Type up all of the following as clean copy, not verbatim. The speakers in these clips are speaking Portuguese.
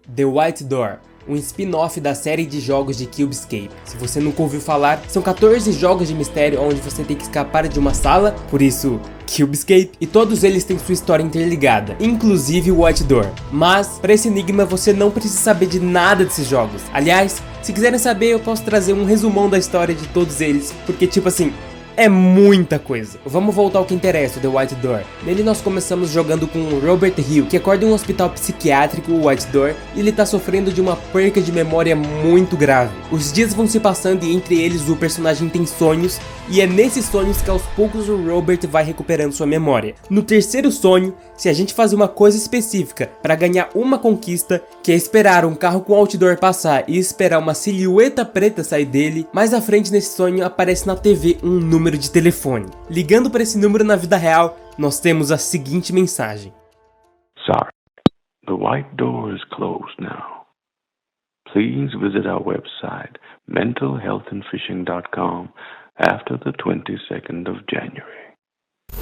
The White Door, um spin-off da série de jogos de Cubescape. Se você nunca ouviu falar, são 14 jogos de mistério onde você tem que escapar de uma sala, por isso Cubescape, e todos eles têm sua história interligada, inclusive o White Door. Mas, para esse enigma você não precisa saber de nada desses jogos. Aliás, se quiserem saber eu posso trazer um resumão da história de todos eles, porque tipo assim, é muita coisa. Vamos voltar ao que interessa, The White Door. Nele nós começamos jogando com Robert Hill, que acorda em um hospital psiquiátrico, o White Door, e ele tá sofrendo de uma perca de memória muito grave. Os dias vão se passando e entre eles o personagem tem sonhos, e é nesses sonhos que aos poucos o Robert vai recuperando sua memória. No terceiro sonho, se a gente fazer uma coisa específica para ganhar uma conquista, que é esperar um carro com outdoor passar e esperar uma silhueta preta sair dele, mais à frente nesse sonho aparece na TV um número de telefone. Ligando para esse número na vida real, nós temos a seguinte mensagem: Sorry, the white door is closed now. Please visit our website mentalhealthandfishing.com after the 22nd of January.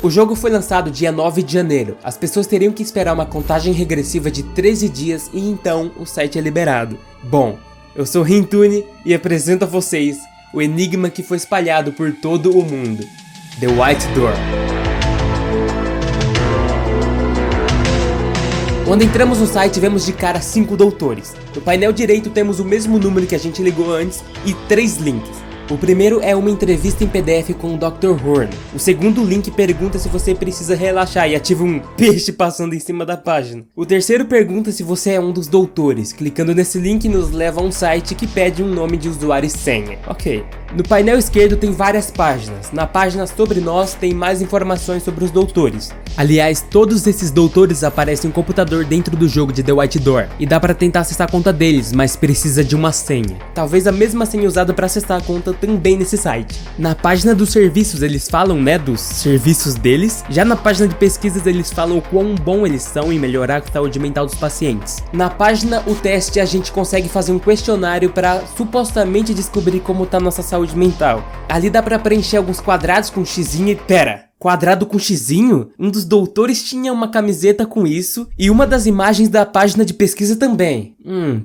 O jogo foi lançado dia 9 de janeiro. As pessoas teriam que esperar uma contagem regressiva de 13 dias e então o site é liberado. Bom, eu sou Rintune e apresento a vocês o enigma que foi espalhado por todo o mundo: The White Door. Quando entramos no site, vemos de cara 5 doutores. No painel direito temos o mesmo número que a gente ligou antes e 3 links. O primeiro é uma entrevista em PDF com o Dr. Horn. O segundo link pergunta se você precisa relaxar e ativa um peixe passando em cima da página. O terceiro pergunta se você é um dos doutores. Clicando nesse link nos leva a um site que pede um nome de usuário e senha. Ok. No painel esquerdo tem várias páginas. Na página sobre nós tem mais informações sobre os doutores. Aliás, todos esses doutores aparecem em um computador dentro do jogo de The White Door. E dá pra tentar acessar a conta deles, mas precisa de uma senha. Talvez a mesma senha usada pra acessar a conta também nesse site. Na página dos serviços eles falam, dos serviços deles. Já na página de pesquisas eles falam o quão bom eles são em melhorar a saúde mental dos pacientes. Na página o teste a gente consegue fazer um questionário para supostamente descobrir como tá nossa saúde mental. Ali dá pra preencher alguns quadrados com xizinho e pera, quadrado com xizinho? Um dos doutores tinha uma camiseta com isso e uma das imagens da página de pesquisa também.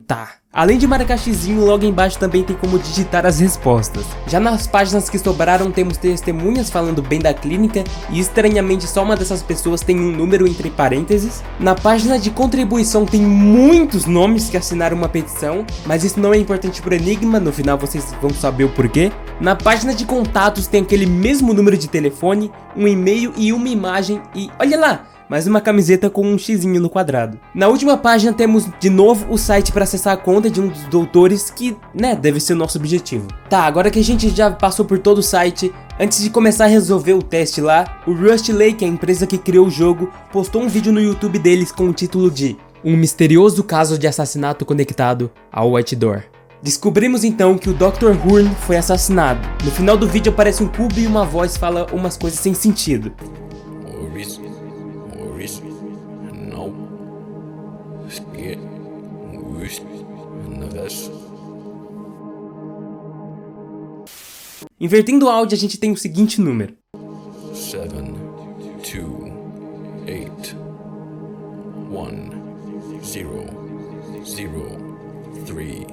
Tá. Além de marcar xizinho, logo embaixo também tem como digitar as respostas. Já nas páginas que sobraram temos testemunhas falando bem da clínica e estranhamente só uma dessas pessoas tem um número entre parênteses. Na página de contribuição tem muitos nomes que assinaram uma petição, mas isso não é importante pro enigma, no final vocês vão saber o porquê. Na página de contatos tem aquele mesmo número de telefone, um e-mail e uma imagem e olha lá! Mais uma camiseta com um xizinho no quadrado. Na última página temos de novo o site para acessar a conta de um dos doutores que, deve ser o nosso objetivo. Tá, agora que a gente já passou por todo o site, antes de começar a resolver o teste lá, o Rust Lake, a empresa que criou o jogo, postou um vídeo no YouTube deles com o título de Um misterioso caso de assassinato conectado ao White Door. Descobrimos então que o Dr. Horn foi assassinado. No final do vídeo aparece um cubo e uma voz fala umas coisas sem sentido. Invertendo o áudio, a gente tem o seguinte número: 7, 2, 8, 1, 0, 0, 3.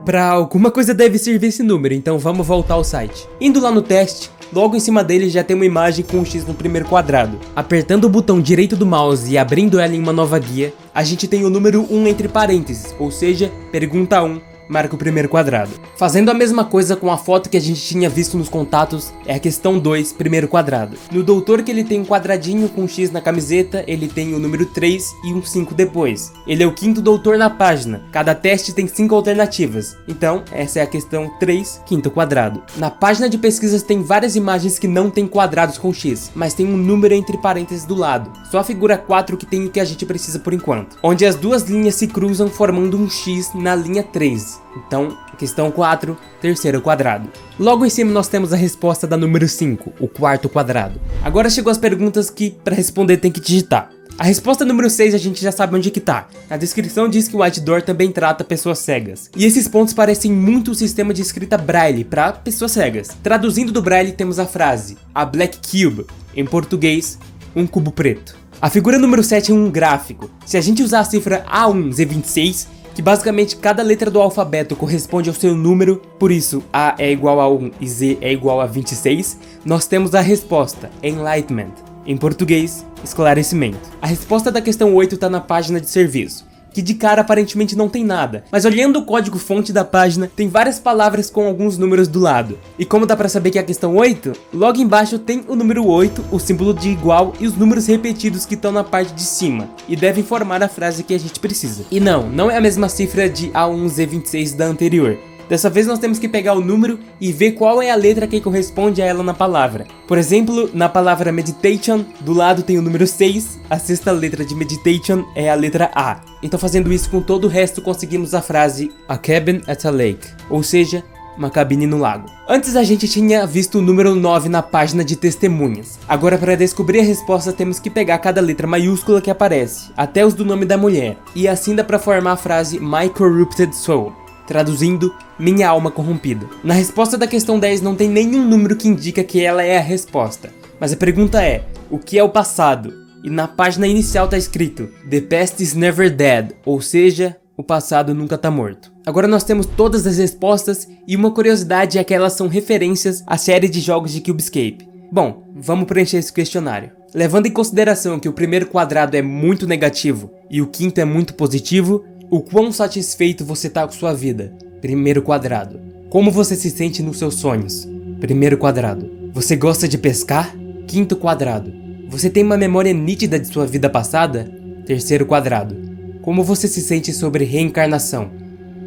Pra alguma coisa deve servir esse número, então vamos voltar ao site. Indo lá no teste, logo em cima dele já tem uma imagem com um X no primeiro quadrado. Apertando o botão direito do mouse e abrindo ela em uma nova guia, a gente tem o número 1 entre parênteses, ou seja, pergunta 1. Marca o primeiro quadrado. Fazendo a mesma coisa com a foto que a gente tinha visto nos contatos, é a questão 2, primeiro quadrado. No doutor que ele tem um quadradinho com um X na camiseta, ele tem o número 3 e um 5 depois. Ele é o quinto doutor na página. Cada teste tem 5 alternativas. Então, essa é a questão 3, quinto quadrado. Na página de pesquisas tem várias imagens que não tem quadrados com X, mas tem um número entre parênteses do lado. Só a figura 4 que tem o que a gente precisa por enquanto. Onde as duas linhas se cruzam formando um X na linha 3. Então, questão 4, terceiro quadrado. Logo em cima nós temos a resposta da número 5, o quarto quadrado. Agora chegou as perguntas que para responder tem que digitar. A resposta número 6 a gente já sabe onde que tá. Na descrição diz que o White Door também trata pessoas cegas. E esses pontos parecem muito o sistema de escrita Braille para pessoas cegas. Traduzindo do Braille temos a frase, a Black Cube, em português, um cubo preto. A figura número 7 é um gráfico. Se a gente usar a cifra A1Z26, que basicamente cada letra do alfabeto corresponde ao seu número, por isso A é igual a 1 e Z é igual a 26, nós temos a resposta, Enlightenment. Em português, esclarecimento. A resposta da questão 8 está na página de serviço, que de cara aparentemente não tem nada, mas olhando o código-fonte da página, tem várias palavras com alguns números do lado. E como dá pra saber que é a questão 8? Logo embaixo tem o número 8, o símbolo de igual e os números repetidos que estão na parte de cima, e devem formar a frase que a gente precisa. E não é a mesma cifra de A1Z26 da anterior. Dessa vez nós temos que pegar o número e ver qual é a letra que corresponde a ela na palavra. Por exemplo, na palavra meditation, do lado tem o número 6, a sexta letra de meditation é a letra A. Então fazendo isso com todo o resto conseguimos a frase A cabin at a lake, ou seja, uma cabine no lago. Antes a gente tinha visto o número 9 na página de testemunhas. Agora para descobrir a resposta temos que pegar cada letra maiúscula que aparece, até os do nome da mulher. E assim dá para formar a frase My corrupted soul. Traduzindo, minha alma corrompida. Na resposta da questão 10 não tem nenhum número que indica que ela é a resposta. Mas a pergunta é, o que é o passado? E na página inicial tá escrito, The past is never dead, ou seja, o passado nunca tá morto. Agora nós temos todas as respostas e uma curiosidade é que elas são referências à série de jogos de Cubescape. Bom, vamos preencher esse questionário. Levando em consideração que o primeiro quadrado é muito negativo e o quinto é muito positivo, o quão satisfeito você tá com sua vida? Primeiro quadrado. Como você se sente nos seus sonhos? Primeiro quadrado. Você gosta de pescar? Quinto quadrado. Você tem uma memória nítida de sua vida passada? Terceiro quadrado. Como você se sente sobre reencarnação?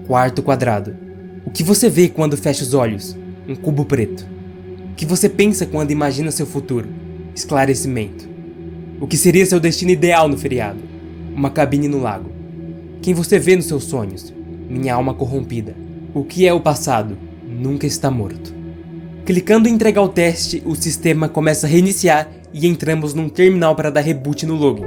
Quarto quadrado. O que você vê quando fecha os olhos? Um cubo preto. O que você pensa quando imagina seu futuro? Esclarecimento. O que seria seu destino ideal no feriado? Uma cabine no lago. Quem você vê nos seus sonhos? Minha alma corrompida. O que é o passado? Nunca está morto. Clicando em entregar o teste, o sistema começa a reiniciar e entramos num terminal para dar reboot no login.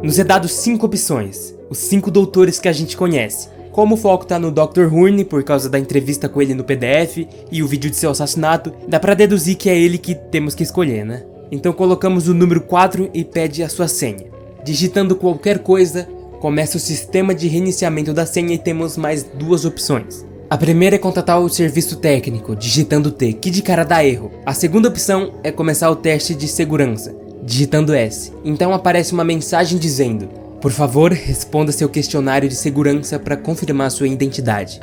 Nos é dado 5 opções, os 5 doutores que a gente conhece. Como o foco tá no Dr. Horn por causa da entrevista com ele no PDF e o vídeo de seu assassinato, dá pra deduzir que é ele que temos que escolher, né? Então colocamos o número 4 e pede a sua senha. Digitando qualquer coisa, começa o sistema de reiniciamento da senha e temos mais 2 opções. A primeira é contatar o serviço técnico, digitando T, que de cara dá erro. A segunda opção é começar o teste de segurança, digitando S. Então aparece uma mensagem dizendo: por favor, responda seu questionário de segurança para confirmar sua identidade.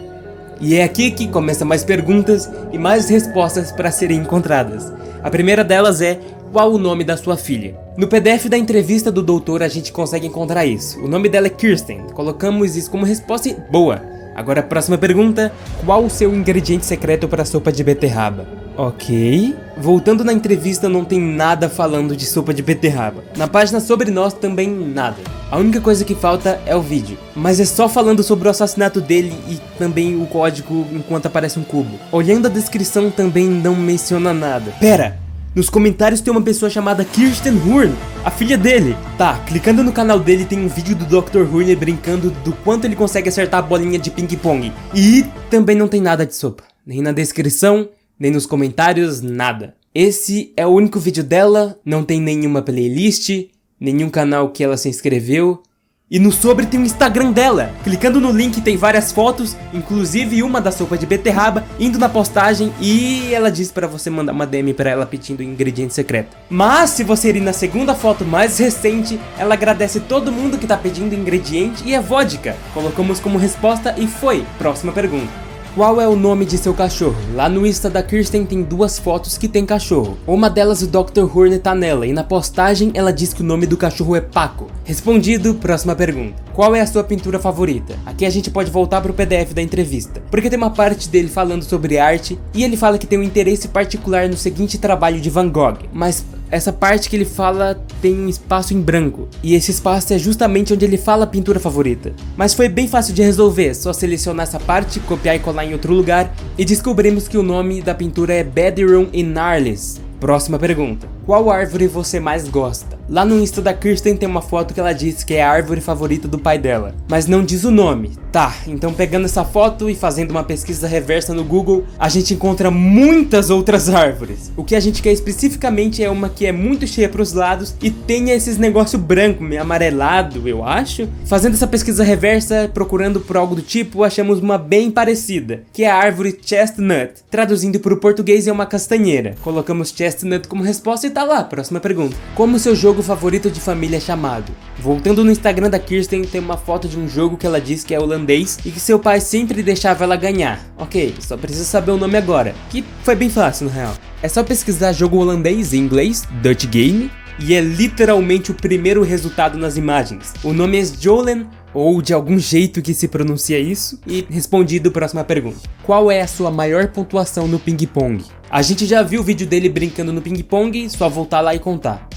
E é aqui que começam mais perguntas e mais respostas para serem encontradas. A primeira delas é: qual o nome da sua filha? No PDF da entrevista do doutor a gente consegue encontrar isso. O nome dela é Kirsten. Colocamos isso como resposta e boa. Agora a próxima pergunta: qual o seu ingrediente secreto para a sopa de beterraba? Ok. Voltando na entrevista, não tem nada falando de sopa de beterraba. Na página sobre nós também nada. A única coisa que falta é o vídeo. Mas é só falando sobre o assassinato dele e também o código enquanto aparece um cubo. Olhando a descrição também não menciona nada. Pera! Nos comentários tem uma pessoa chamada Kirsten Horn, a filha dele. Tá, clicando no canal dele tem um vídeo do Dr. Horn brincando do quanto ele consegue acertar a bolinha de ping-pong. E também não tem nada de sopa. Nem na descrição, nem nos comentários, nada. Esse é o único vídeo dela, não tem nenhuma playlist, nenhum canal que ela se inscreveu. E no sobre tem o Instagram dela. Clicando no link tem várias fotos, inclusive uma da sopa de beterraba, indo na postagem, e ela diz pra você mandar uma DM pra ela pedindo ingrediente secreto. Mas se você ir na segunda foto mais recente, ela agradece todo mundo que tá pedindo ingrediente e é vodka. Colocamos como resposta e foi. Próxima pergunta. Qual é o nome de seu cachorro? Lá no Insta da Kirsten tem 2 fotos que tem cachorro. Uma delas o Dr. Horn tá nela e na postagem ela diz que o nome do cachorro é Paco. Respondido, próxima pergunta. Qual é a sua pintura favorita? Aqui a gente pode voltar pro PDF da entrevista, porque tem uma parte dele falando sobre arte e ele fala que tem um interesse particular no seguinte trabalho de Van Gogh, mas essa parte que ele fala tem um espaço em branco, e esse espaço é justamente onde ele fala a pintura favorita. Mas foi bem fácil de resolver, só selecionar essa parte, copiar e colar em outro lugar, e descobrimos que o nome da pintura é Bedroom in Arles. Próxima pergunta. Qual árvore você mais gosta? Lá no Insta da Kirsten tem uma foto que ela diz que é a árvore favorita do pai dela, mas não diz o nome. Tá, então pegando essa foto e fazendo uma pesquisa reversa no Google, a gente encontra muitas outras árvores. O que a gente quer especificamente é uma que é muito cheia pros lados e tenha esses negócio branco, meio amarelado, eu acho. Fazendo essa pesquisa reversa, procurando por algo do tipo, achamos uma bem parecida, que é a árvore chestnut. Traduzindo para o português é uma castanheira. Colocamos chestnut como resposta e tá lá, próxima pergunta. Como seu jogo favorito de família é chamado? Voltando no Instagram da Kirsten, tem uma foto de um jogo que ela diz que é holandês e que seu pai sempre deixava ela ganhar. Ok, só precisa saber o nome agora, que foi bem fácil na real. É só pesquisar jogo holandês em inglês, Dutch Game, e é literalmente o primeiro resultado nas imagens. O nome é Jolen, ou de algum jeito que se pronuncia isso, e respondido próxima pergunta. Qual é a sua maior pontuação no ping-pong? A gente já viu o vídeo dele brincando no ping-pong, só voltar lá e contar.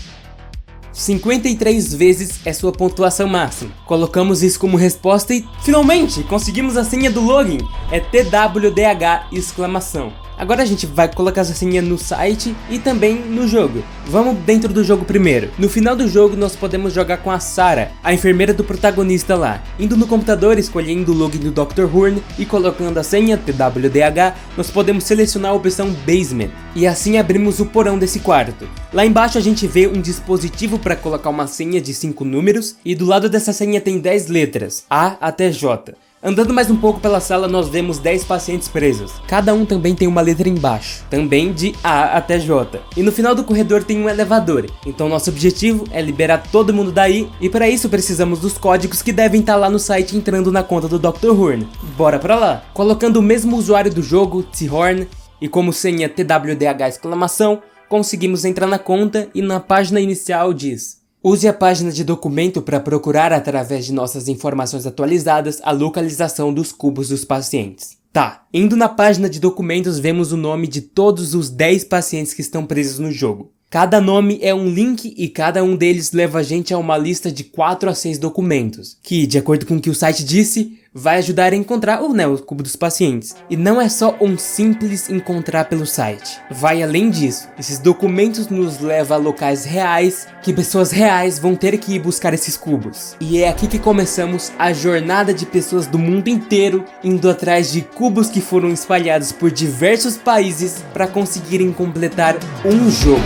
53 vezes é sua pontuação máxima. Colocamos isso como resposta e finalmente conseguimos a senha do login. É TWDH exclamação. Agora a gente vai colocar essa senha no site e também no jogo. Vamos dentro do jogo primeiro. No final do jogo nós podemos jogar com a Sarah, a enfermeira do protagonista lá. Indo no computador, escolhendo o login do Dr. Horn e colocando a senha TWDH, nós podemos selecionar a opção Basement. E assim abrimos o porão desse quarto. Lá embaixo a gente vê um dispositivo para colocar uma senha de 5 números e do lado dessa senha tem 10 letras, A até J. Andando mais um pouco pela sala nós vemos 10 pacientes presos. Cada um também tem uma letra embaixo, também de A até J. E no final do corredor tem um elevador. Então nosso objetivo é liberar todo mundo daí. E para isso precisamos dos códigos que devem estar lá no site entrando na conta do Dr. Horn. Bora pra lá! Colocando o mesmo usuário do jogo, T-Horn, e como senha TWDH exclamação, conseguimos entrar na conta e na página inicial diz: use a página de documento para procurar através de nossas informações atualizadas a localização dos cubos dos pacientes. Tá, indo na página de documentos vemos o nome de todos os 10 pacientes que estão presos no jogo. Cada nome é um link e cada um deles leva a gente a uma lista de 4 a 6 documentos, que, de acordo com o que o site disse, vai ajudar a encontrar o cubo dos pacientes. E não é só um simples encontrar pelo site. Vai além disso. Esses documentos nos levam a locais reais, que pessoas reais vão ter que ir buscar esses cubos. E é aqui que começamos a jornada de pessoas do mundo inteiro indo atrás de cubos que foram espalhados por diversos países para conseguirem completar um jogo.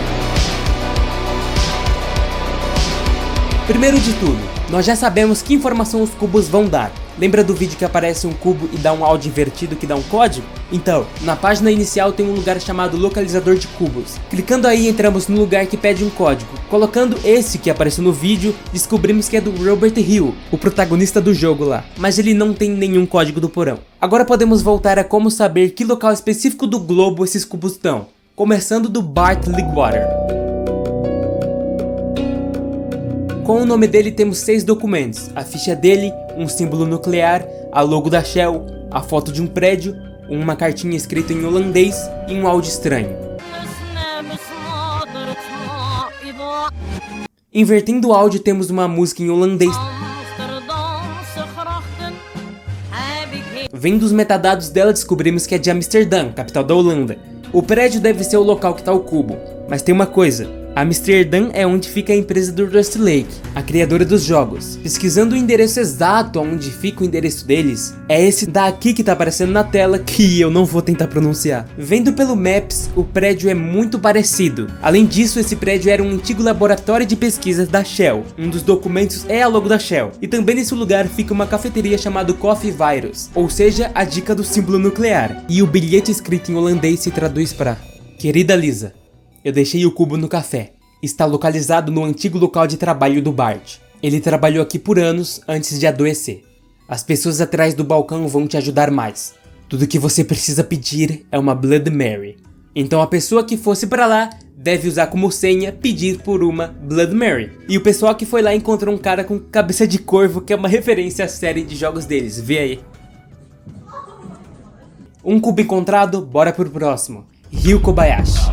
Primeiro de tudo, nós já sabemos que informação os cubos vão dar. Lembra do vídeo que aparece um cubo e dá um áudio invertido que dá um código? Então, na página inicial tem um lugar chamado localizador de cubos. Clicando aí entramos no lugar que pede um código. Colocando esse que apareceu no vídeo, descobrimos que é do Robert Hill, o protagonista do jogo lá. Mas ele não tem nenhum código do porão. Agora podemos voltar a como saber que local específico do globo esses cubos estão. Começando do Bart Ligwater. Com o nome dele temos 6 documentos, a ficha dele, um símbolo nuclear, a logo da Shell, a foto de um prédio, uma cartinha escrita em holandês e um áudio estranho. Invertendo o áudio temos uma música em holandês. Vendo os metadados dela descobrimos que é de Amsterdã, capital da Holanda. O prédio deve ser o local que está o cubo, mas tem uma coisa. Amsterdã é onde fica a empresa do Rust Lake, a criadora dos jogos. Pesquisando o endereço exato onde fica o endereço deles, é esse daqui que tá aparecendo na tela, que eu não vou tentar pronunciar. Vendo pelo Maps, o prédio é muito parecido. Além disso, esse prédio era um antigo laboratório de pesquisas da Shell. Um dos documentos é a logo da Shell. E também nesse lugar fica uma cafeteria chamada Coffee Virus, ou seja, a dica do símbolo nuclear. E o bilhete escrito em holandês se traduz para: querida Lisa, eu deixei o cubo no café. Está localizado no antigo local de trabalho do Bart. Ele trabalhou aqui por anos antes de adoecer. As pessoas atrás do balcão vão te ajudar mais. Tudo que você precisa pedir é uma Blood Mary. Então a pessoa que fosse pra lá deve usar como senha pedir por uma Blood Mary. E o pessoal que foi lá encontrou um cara com cabeça de corvo, que é uma referência à série de jogos deles. Vê aí. Um cubo encontrado, bora pro próximo. Ryu Kobayashi.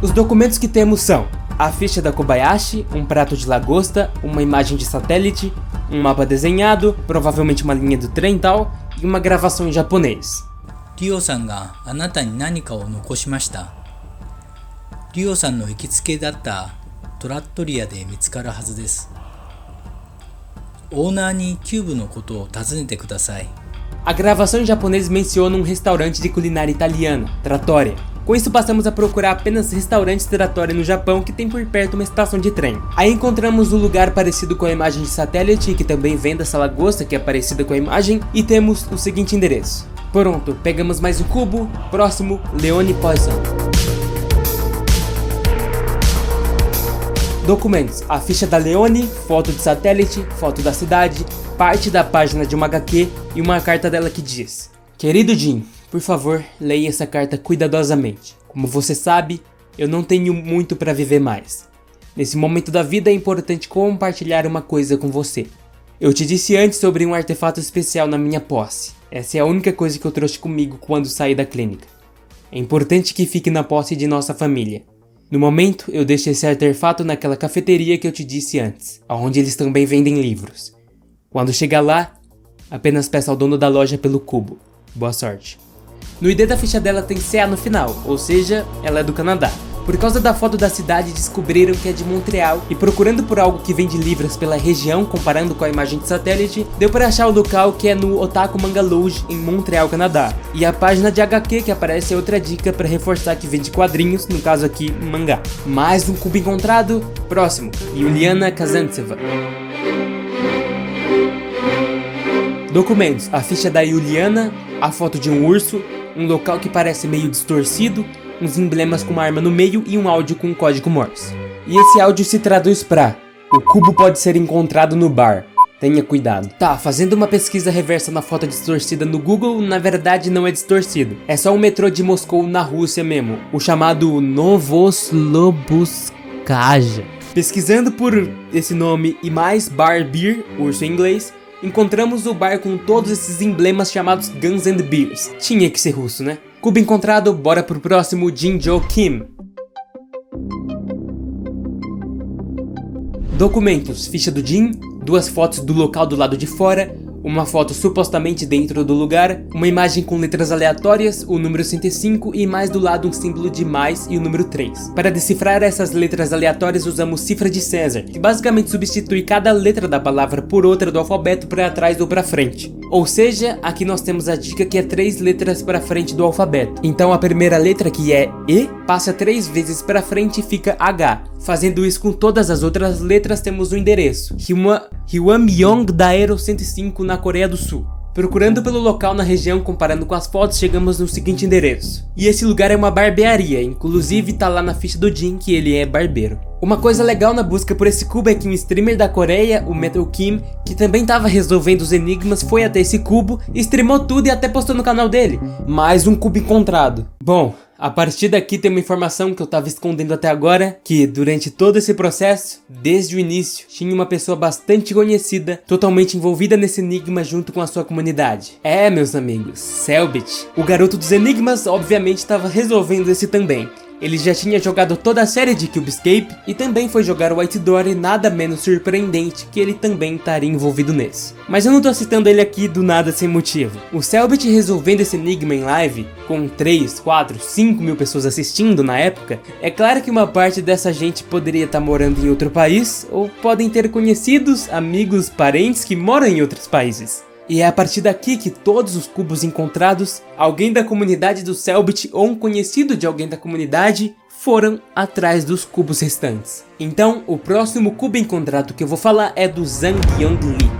Os documentos que temos são a ficha da Kobayashi, um prato de lagosta, uma imagem de satélite, um mapa desenhado, provavelmente uma linha do trem e tal, e uma gravação em japonês. リオさんがあなたに何かを残しました。リオさんの行きつけだったトラットリアで見つかるはずです。オーナーにキューブのことを尋ねてください。A gravação em japonês menciona um restaurante de culinária italiana, Trattoria. Com isso passamos a procurar apenas restaurantes Trattoria no Japão que tem por perto uma estação de trem. Aí encontramos um lugar parecido com a imagem de satélite, que também vem dessa lagosta que é parecida com a imagem, e temos o seguinte endereço. Pronto, pegamos mais um cubo, próximo, Leone Poisson. Documentos, a ficha da Leone, foto de satélite, foto da cidade, parte da página de uma HQ e uma carta dela que diz: Querido Jim, por favor, leia essa carta cuidadosamente. Como você sabe, eu não tenho muito para viver mais. Nesse momento da vida é importante compartilhar uma coisa com você. Eu te disse antes sobre um artefato especial na minha posse. Essa é a única coisa que eu trouxe comigo quando saí da clínica. É importante que fique na posse de nossa família. No momento, eu deixo esse artefato naquela cafeteria que eu te disse antes, onde eles também vendem livros. Quando chegar lá, apenas peça ao dono da loja pelo cubo. Boa sorte. No ID da ficha dela tem CA no final, ou seja, ela é do Canadá. Por causa da foto da cidade, descobriram que é de Montreal, e procurando por algo que vende livros pela região, comparando com a imagem de satélite, deu para achar o local que é no Otaku Manga Lodge, em Montreal, Canadá. E a página de HQ que aparece é outra dica para reforçar que vende quadrinhos, no caso aqui, mangá. Mais um cubo encontrado. Próximo, Yuliana Kazantseva. Documentos, a ficha da Yuliana, a foto de um urso, um local que parece meio distorcido, uns emblemas com uma arma no meio e um áudio com um código Morse. E esse áudio se traduz pra: o cubo pode ser encontrado no bar, tenha cuidado. Tá, fazendo uma pesquisa reversa na foto distorcida no Google, na verdade não é distorcido. É só um metrô de Moscou na Rússia mesmo, o chamado Novoslobuskaja. Pesquisando por esse nome e mais Bar Beer, urso em inglês, encontramos o bar com todos esses emblemas chamados Guns and Beers. Tinha que ser russo, né? Cubo encontrado, bora pro próximo, Jinjo Kim. Documentos, ficha do Jin, duas fotos do local do lado de fora, uma foto supostamente dentro do lugar, uma imagem com letras aleatórias, o número 105 e mais do lado um símbolo de mais e o número 3. Para decifrar essas letras aleatórias usamos cifra de César, que basicamente substitui cada letra da palavra por outra do alfabeto para trás ou para frente. Ou seja, aqui nós temos a dica que é 3 letras para frente do alfabeto. Então a primeira letra, que é E, passa 3 vezes para frente e fica H. Fazendo isso com todas as outras letras, temos o endereço Hwamyong-daero 105 na Coreia do Sul. Procurando pelo local na região, comparando com as fotos, chegamos no seguinte endereço. E esse lugar é uma barbearia, inclusive tá lá na ficha do Jin que ele é barbeiro. Uma coisa legal na busca por esse cubo é que um streamer da Coreia, o Metal Kim, que também tava resolvendo os enigmas, foi até esse cubo, streamou tudo e até postou no canal dele. Mais um cubo encontrado. Bom, a partir daqui tem uma informação que eu tava escondendo até agora, que durante todo esse processo, desde o início, tinha uma pessoa bastante conhecida, totalmente envolvida nesse enigma junto com a sua comunidade. É, meus amigos, Selbit. O garoto dos enigmas obviamente estava resolvendo esse também. Ele já tinha jogado toda a série de Cube Escape e também foi jogar o White Door, e nada menos surpreendente que ele também estaria envolvido nesse. Mas eu não tô citando ele aqui do nada sem motivo. O Selbit resolvendo esse enigma em live, com 3, 4, 5 mil pessoas assistindo na época, é claro que uma parte dessa gente poderia estar morando em outro país, ou podem ter conhecidos, amigos, parentes que moram em outros países. E é a partir daqui que todos os cubos encontrados, alguém da comunidade do Selbit ou um conhecido de alguém da comunidade, foram atrás dos cubos restantes. Então, o próximo cubo encontrado que eu vou falar é do Zhang Yongli.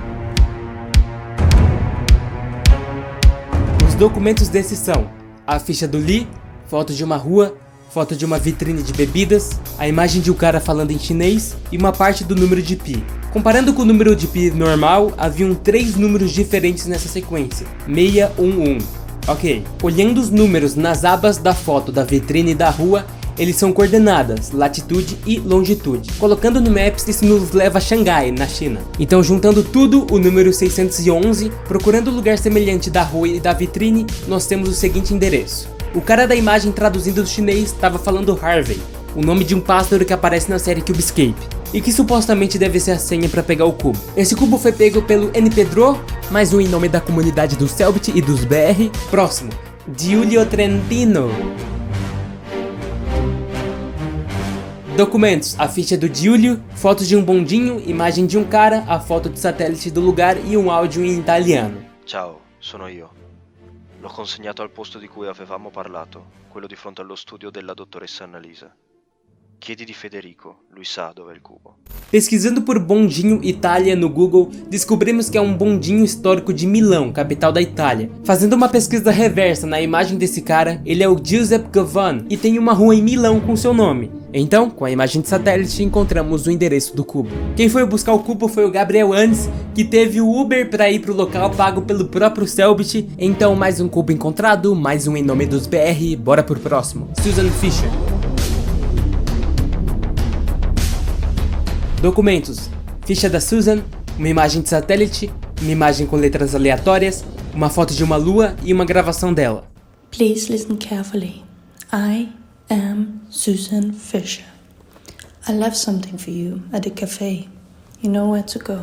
Os documentos desses são a ficha do Li, foto de uma rua, foto de uma vitrine de bebidas, a imagem de um cara falando em chinês e uma parte do número de pi. Comparando com o número de pi normal, haviam 3 números diferentes nessa sequência, 611. Ok, olhando os números nas abas da foto da vitrine da rua, eles são coordenadas, latitude e longitude. Colocando no Maps, isso nos leva a Xangai, na China. Então, juntando tudo, o número 611, procurando o lugar semelhante da rua e da vitrine, nós temos o seguinte endereço. O cara da imagem traduzindo do chinês estava falando Harvey, o nome de um pássaro que aparece na série Cube Escape, e que supostamente deve ser a senha para pegar o cubo. Esse cubo foi pego pelo NPDRO, mais um em nome da comunidade do Selbit e dos BR. Próximo, Giulio Trentino. Documentos: a ficha do Giulio, fotos de um bondinho, imagem de um cara, a foto de satélite do lugar e um áudio em italiano. Ciao, sono io. L'ho consegnato al posto di cui avevamo parlato, quello di fronte allo studio della dottoressa Annalisa. Chiedi di Federico, lui sa dove è il cubo. Pesquisando por bondinho Itália no Google, descobrimos que é um bondinho histórico de Milão, capital da Itália. Fazendo uma pesquisa reversa na imagem desse cara, ele é o Giuseppe Gavone e tem uma rua em Milão com seu nome. Então, com a imagem de satélite, encontramos o endereço do cubo. Quem foi buscar o cubo foi o Gabriel Andes, que teve o Uber para ir pro local pago pelo próprio Selbit. Então, mais um cubo encontrado, mais um em nome dos BR, bora pro próximo. Susan Fisher. Documentos: ficha da Susan, uma imagem de satélite, uma imagem com letras aleatórias, uma foto de uma lua e uma gravação dela. Please listen carefully. I am Susan Fisher. I left something for you at the cafe. You know where to go.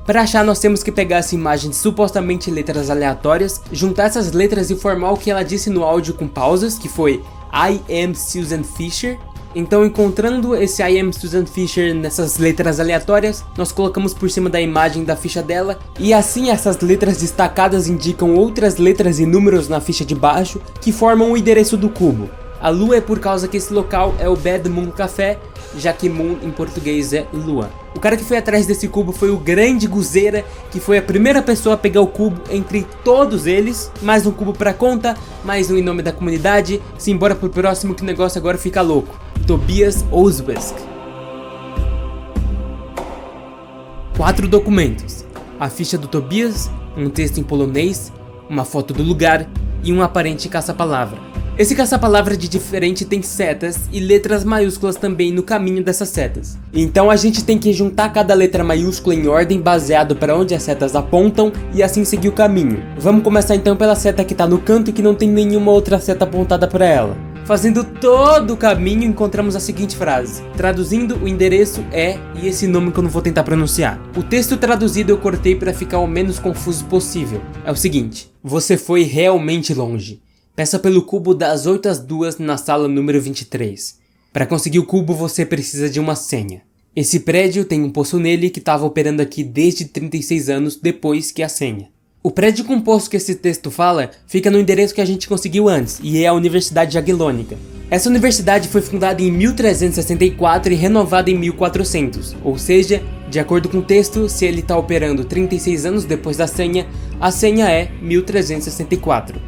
Para achar, nós temos que pegar essa imagem de supostamente letras aleatórias, juntar essas letras e formar o que ela disse no áudio com pausas, que foi I am Susan Fisher. Então, encontrando esse I am Susan Fisher nessas letras aleatórias, nós colocamos por cima da imagem da ficha dela, e assim essas letras destacadas indicam outras letras e números na ficha de baixo que formam o endereço do cubo. A lua é por causa que esse local é o Bad Moon Café, já que Moon em português é lua. O cara que foi atrás desse cubo foi o grande Guzeira, que foi a primeira pessoa a pegar o cubo entre todos eles. Mais um cubo pra conta, mais um em nome da comunidade. Simbora pro próximo que o negócio agora fica louco. Tobias Ozwesk. 4 documentos: a ficha do Tobias, um texto em polonês, uma foto do lugar e um aparente caça-palavra. Esse caça-palavra de diferente tem setas e letras maiúsculas também no caminho dessas setas. Então a gente tem que juntar cada letra maiúscula em ordem baseado para onde as setas apontam e assim seguir o caminho. Vamos começar então pela seta que está no canto e que não tem nenhuma outra seta apontada para ela. Fazendo todo o caminho, encontramos a seguinte frase. Traduzindo, o endereço é, e esse nome que eu não vou tentar pronunciar. O texto traduzido eu cortei para ficar o menos confuso possível. É o seguinte: você foi realmente longe. Peça pelo cubo das 8 às 2 na sala número 23. Para conseguir o cubo você precisa de uma senha. Esse prédio tem um poço nele que estava operando aqui desde 36 anos depois que a senha. O prédio com poço que esse texto fala fica no endereço que a gente conseguiu antes, e é a Universidade Jagiellônica. Essa universidade foi fundada em 1364 e renovada em 1400, ou seja, de acordo com o texto, se ele está operando 36 anos depois da senha, a senha é 1364.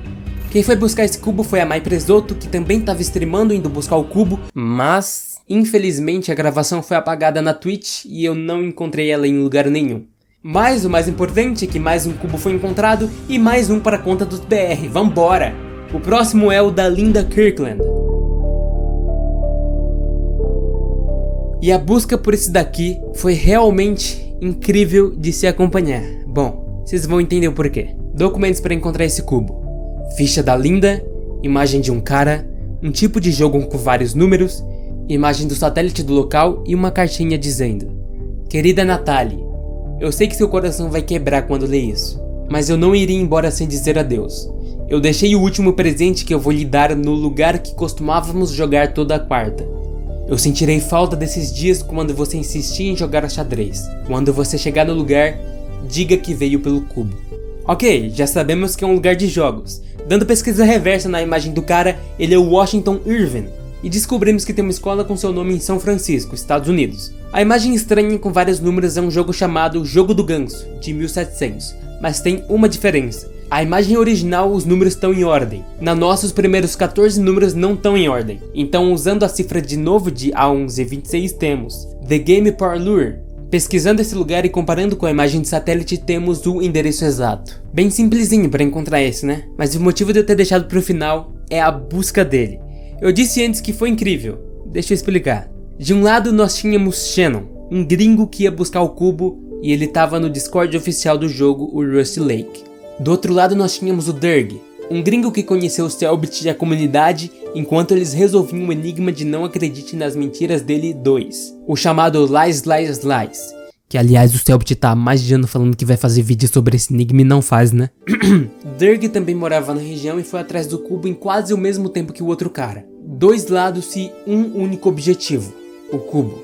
Quem foi buscar esse cubo foi a Mai Presoto, que também estava streamando indo buscar o cubo, mas infelizmente a gravação foi apagada na Twitch e eu não encontrei ela em lugar nenhum. Mas o mais importante é que mais um cubo foi encontrado e mais um para a conta dos BR, vambora! O próximo é o da Linda Kirkland. E a busca por esse daqui foi realmente incrível de se acompanhar. Bom, vocês vão entender o porquê. Documentos para encontrar esse cubo: ficha da Linda, imagem de um cara, um tipo de jogo com vários números, imagem do satélite do local e uma cartinha dizendo: querida Natalie, eu sei que seu coração vai quebrar quando ler isso, mas eu não iria embora sem dizer adeus. Eu deixei o último presente que eu vou lhe dar no lugar que costumávamos jogar toda a quarta. Eu sentirei falta desses dias quando você insistir em jogar xadrez. Quando você chegar no lugar, diga que veio pelo cubo. Ok, já sabemos que é um lugar de jogos. Dando pesquisa reversa na imagem do cara, ele é o Washington Irving. E descobrimos que tem uma escola com seu nome em São Francisco, Estados Unidos. A imagem estranha com vários números é um jogo chamado Jogo do Ganso, de 1700. Mas tem uma diferença. A imagem original, os números estão em ordem. Na nossa, os primeiros 14 números não estão em ordem. Então, usando a cifra de novo de A1126, temos The Game Parlour. Pesquisando esse lugar e comparando com a imagem de satélite, temos o endereço exato. Bem simplesinho para encontrar esse, né? Mas o motivo de eu ter deixado pro final é a busca dele. Eu disse antes que foi incrível. Deixa eu explicar. De um lado nós tínhamos Shannon, um gringo que ia buscar o cubo e ele estava no Discord oficial do jogo, o Rusty Lake. Do outro lado nós tínhamos o Derg, um gringo que conheceu o Selbit e a comunidade enquanto eles resolviam o enigma de Não Acredite nas Mentiras dele 2, o chamado Lies, Lies, Lies, Que aliás o Cellbit tá há mais de ano falando que vai fazer vídeo sobre esse enigma e não faz, né? Dirk também morava na região e foi atrás do cubo em quase o mesmo tempo que o outro cara. 2 lados e um único objetivo, o cubo.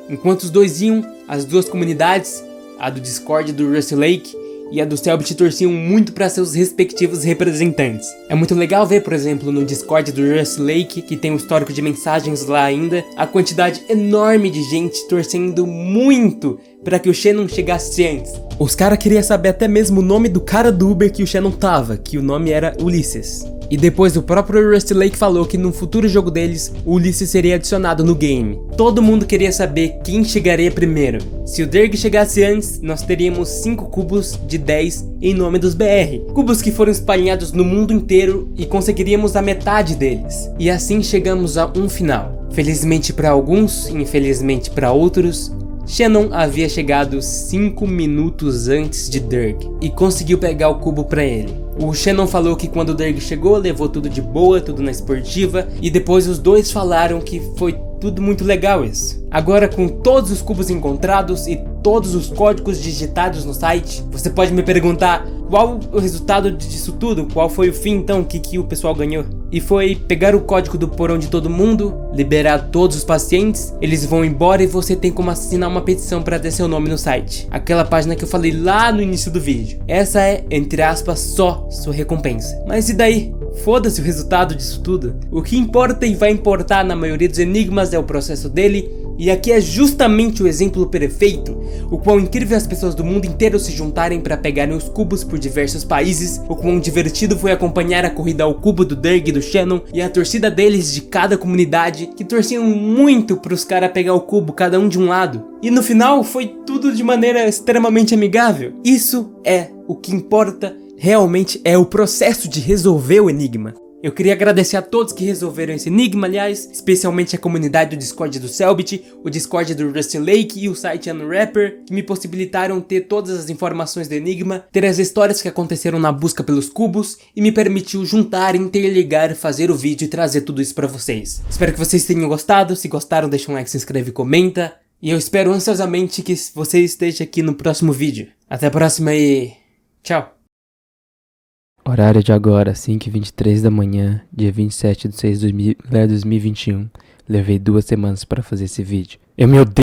Enquanto os dois iam, as duas comunidades, a do Discord do Rusty Lake e a do Cellbit, torciam muito para seus respectivos representantes. É muito legal ver, por exemplo, no Discord do Rusty Lake, que tem um histórico de mensagens lá ainda, a quantidade enorme de gente torcendo muito para que o Shannon chegasse antes. Os caras queriam saber até mesmo o nome do cara do Uber que o Shannon tava, que o nome era Ulysses. E depois o próprio Rusty Lake falou que no futuro jogo deles, o Ulysses seria adicionado no game. Todo mundo queria saber quem chegaria primeiro. Se o Dirk chegasse antes, nós teríamos 5 cubos de 10 em nome dos BR. Cubos que foram espalhados no mundo inteiro e conseguiríamos a metade deles. E assim chegamos a um final. Felizmente para alguns, infelizmente para outros, Shannon havia chegado 5 minutos antes de Dirk e conseguiu pegar o cubo pra ele. O Shannon falou que quando o Dirk chegou, levou tudo de boa, tudo na esportiva, e depois os dois falaram que foi tudo muito legal isso. Agora, com todos os cubos encontrados e todos os códigos digitados no site, você pode me perguntar qual o resultado disso tudo, qual foi o fim então, o que o pessoal ganhou. E foi pegar o código do porão de todo mundo, liberar todos os pacientes, eles vão embora e você tem como assinar uma petição para ter seu nome no site. Aquela página que eu falei lá no início do vídeo. Essa é, entre aspas, só sua recompensa. Mas e daí? Foda-se o resultado disso tudo. O que importa e vai importar na maioria dos enigmas é o processo dele, e aqui é justamente o exemplo perfeito, o quão incrível as pessoas do mundo inteiro se juntarem para pegarem os cubos por diversos países, o quão divertido foi acompanhar a corrida ao cubo do Dirk e do Shannon, e a torcida deles de cada comunidade, que torciam muito pros caras pegar o cubo, cada um de um lado. E no final foi tudo de maneira extremamente amigável. Isso é o que importa. Realmente é o processo de resolver o enigma. Eu queria agradecer a todos que resolveram esse enigma, aliás, especialmente a comunidade do Discord do Cellbit, o Discord do Rusty Lake e o site Unwrapper, que me possibilitaram ter todas as informações do enigma, ter as histórias que aconteceram na busca pelos cubos e me permitiu juntar, interligar, fazer o vídeo e trazer tudo isso pra vocês. Espero que vocês tenham gostado. Se gostaram, deixa um like, se inscreve e comenta. E eu espero ansiosamente que você esteja aqui no próximo vídeo. Até a próxima e tchau! Horário de agora, 5h23 da manhã, dia 27 de 6 de 2021. Levei 2 semanas para fazer esse vídeo. Eu me odeio.